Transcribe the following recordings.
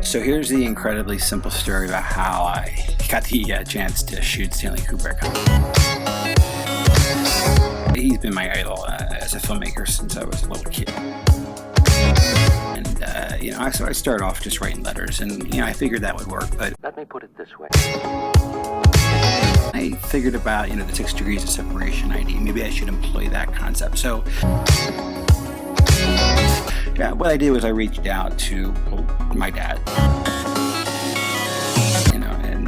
So here's the incredibly simple story about how I got the chance to shoot Stanley Kubrick. He's been my idol as a filmmaker since I was a little kid. And, so I started off just writing letters, and, I figured that would work, but let me put it this way. I figured about, the 6 degrees of separation idea. Maybe I should employ that concept. So, what I did was I reached out to my dad.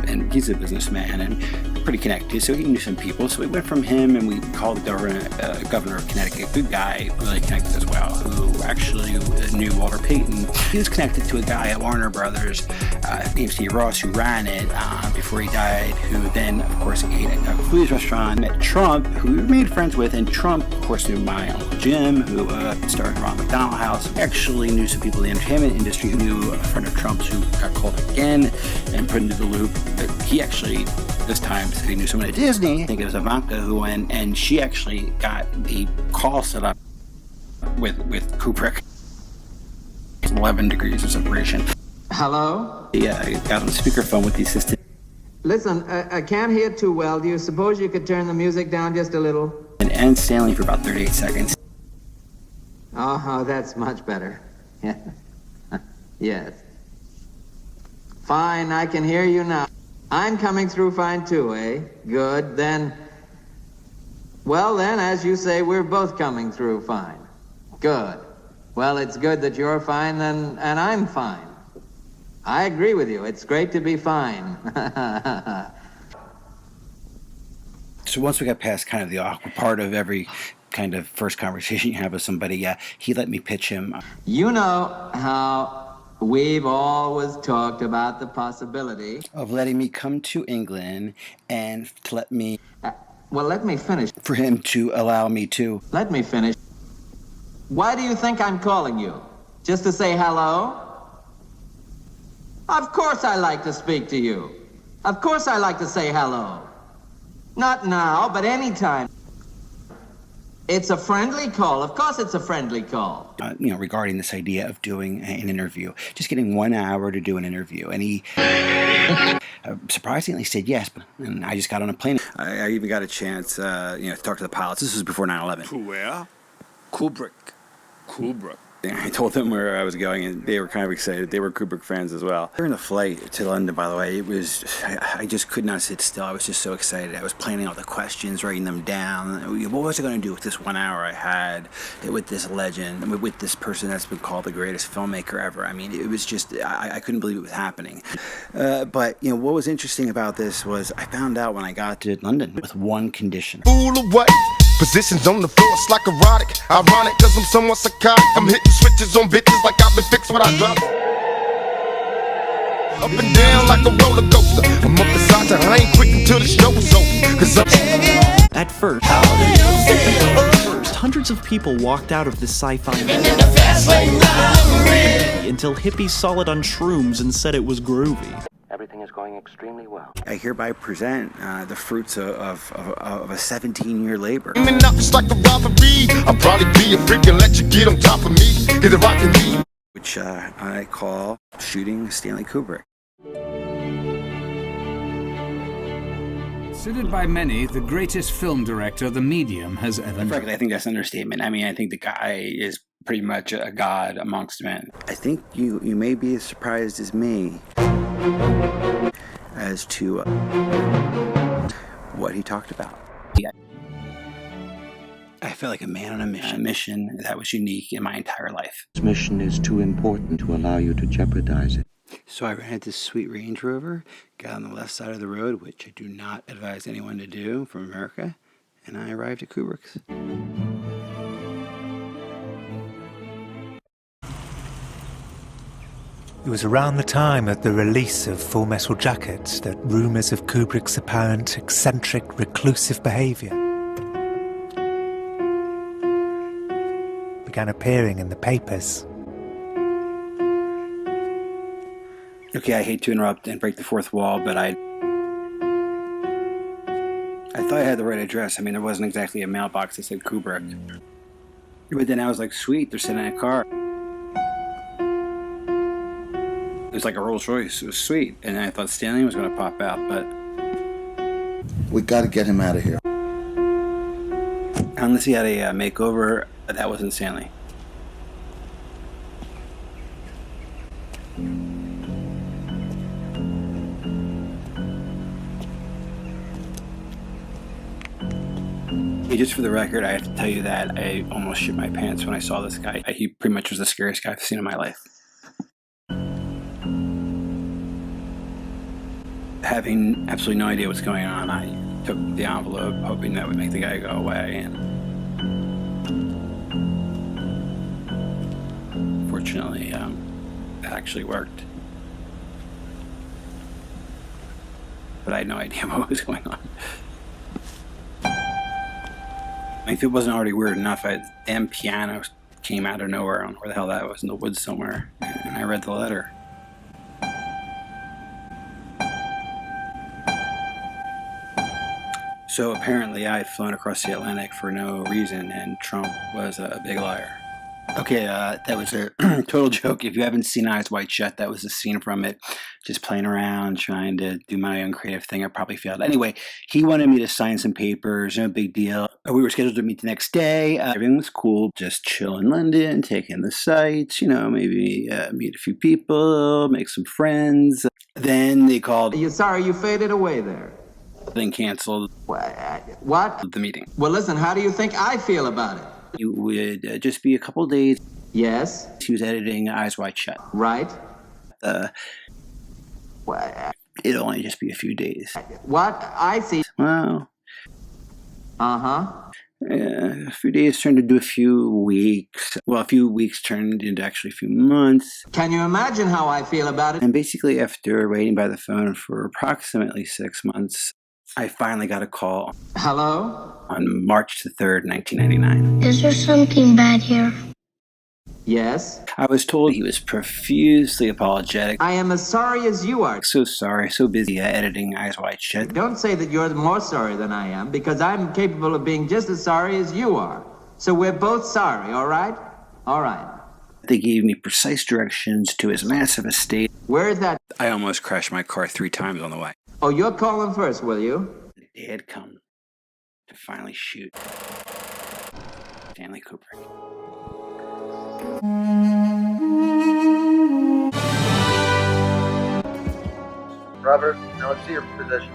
And he's a businessman and pretty connected, so he knew some people. So we went from him and we called the governor of Connecticut, good guy, really connected as well, who actually knew Walter Payton. He was connected to a guy at Warner Brothers named Steve Ross, who ran it before he died, who then, of course, ate at Doug Fluey's restaurant, met Trump, who we made friends with, and Trump, of course, knew my Uncle Jim, who started Ronald McDonald House. Actually knew some people in the entertainment industry who knew a friend of Trump's who got called again and put into the loop. But he actually, this time, said he knew someone at Disney. I think it was Ivanka who went, and she actually got the call set up with Kubrick. 11 degrees of separation. Hello? Yeah, I got on speakerphone with the assistant. Listen, I can't hear too well. Do you suppose you could turn the music down just a little? And Stanley for about 38 seconds. Oh, that's much better. Yes. Fine, I can hear you now. I'm coming through fine too, eh? Good, then. Well then, as you say, we're both coming through fine. Good. Well, it's good that you're fine then, and I'm fine. I agree with you. It's great to be fine. So once we got past kind of the awkward part of every kind of first conversation you have with somebody, he let me pitch him. You know how we've always talked about the possibility of letting me come to England and to let me... well, let me finish. For him to allow me to... Let me finish. Why do you think I'm calling you? Just to say hello? Of course I like to speak to you. Of course I like to say hello. Not now, but anytime. It's a friendly call. Of course it's a friendly call. Regarding this idea of doing an interview. Just getting 1 hour to do an interview. And he surprisingly said yes. And I just got on a plane. I even got a chance, to talk to the pilots. This was before 9/11. Where? Kubrick. I told them where I was going, and they were kind of excited. They were Kubrick fans as well. During the flight to London, by the way, I just could not sit still. I was just so excited. I was planning all the questions, writing them down. What was I going to do with this 1 hour I had with this legend, with this person that's been called the greatest filmmaker ever? I mean, it was just, I couldn't believe it was happening. But what was interesting about this was I found out when I got to London with one condition. Fool away. Positions on the floor, it's like erotic. Ironic, cause I'm somewhat psychotic. I'm hitting switches on bitches like I've been fixed when I drop. Up and down like a roller coaster. I'm up the side, I ain't quick until the show is over. Cause I'm... At first, hundreds of people walked out of this sci-fi until hippies saw it on shrooms and said it was groovy. Everything is going extremely well. I hereby present the fruits of a 17-year labor. It's like a robbery. I'll probably be a freak and let you get on top of me. Get it rockin' me. Which I call shooting Stanley Kubrick. Considered by many the greatest film director the medium has ever known. Frankly, I think that's an understatement. I mean, I think the guy is pretty much a god amongst men. I think you may be as surprised as me as to what he talked about. I felt like a man on a mission that was unique in my entire life. This mission is too important to allow you to jeopardize it. So I rented this sweet Range Rover, got on the left side of the road, which I do not advise anyone to do from America, and I arrived at Kubrick's. It was around the time of the release of Full Metal Jacket that rumours of Kubrick's apparent eccentric, reclusive behaviour began appearing in the papers. Okay, I hate to interrupt and break the fourth wall, but I thought I had the right address. I mean, there wasn't exactly a mailbox that said Kubrick. But then I was like, sweet, they're sitting in a car. was like a Rolls Royce. It was sweet. And I thought Stanley was going to pop out, but We got to get him out of here. unless he had a makeover, that wasn't Stanley. Just for the record, I have to tell you that I almost shit my pants when I saw this guy. He pretty much was the scariest guy I've seen in my life. Having absolutely no idea what's going on, I took the envelope hoping that would make the guy go away, and fortunately, that actually worked. But I had no idea what was going on. If it wasn't already weird enough, the damn piano came out of nowhere. I don't know where the hell that was, in the woods somewhere. And I read the letter. So apparently I had flown across the Atlantic for no reason, and Trump was a big liar. Okay, that was a total joke. If you haven't seen Eyes Wide Shut, that was a scene from it. Just playing around, trying to do my own creative thing. I probably failed. Anyway, he wanted me to sign some papers, no big deal. We were scheduled to meet the next day. Everything was cool. Just chill in London, take in the sights, maybe meet a few people, make some friends. Then they called. You're sorry you faded away there. Then canceled What? the meeting. Well, listen, how do you think I feel about it? It would just be a couple of days. Yes. He was editing Eyes Wide Shut. Right. It'll only just be a few days. What? I see. Well, Uh-huh. a few days turned into a few weeks. Well, a few weeks turned into actually a few months. Can you imagine how I feel about it? And basically, after waiting by the phone for approximately 6 months, I finally got a call Hello? on March the 3rd, 1999. Is there something bad here? Yes. I was told he was profusely apologetic. I am as sorry as you are. So sorry, so busy editing Eyes Wide Shut. Don't say that you're more sorry than I am, because I'm capable of being just as sorry as you are. So we're both sorry, all right? All right. They gave me precise directions to his massive estate. Where is that? I almost crashed my car 3 times on the way. Oh, you're calling first, will you? The day had come to finally shoot Stanley Kubrick. Robert, now let's see your position.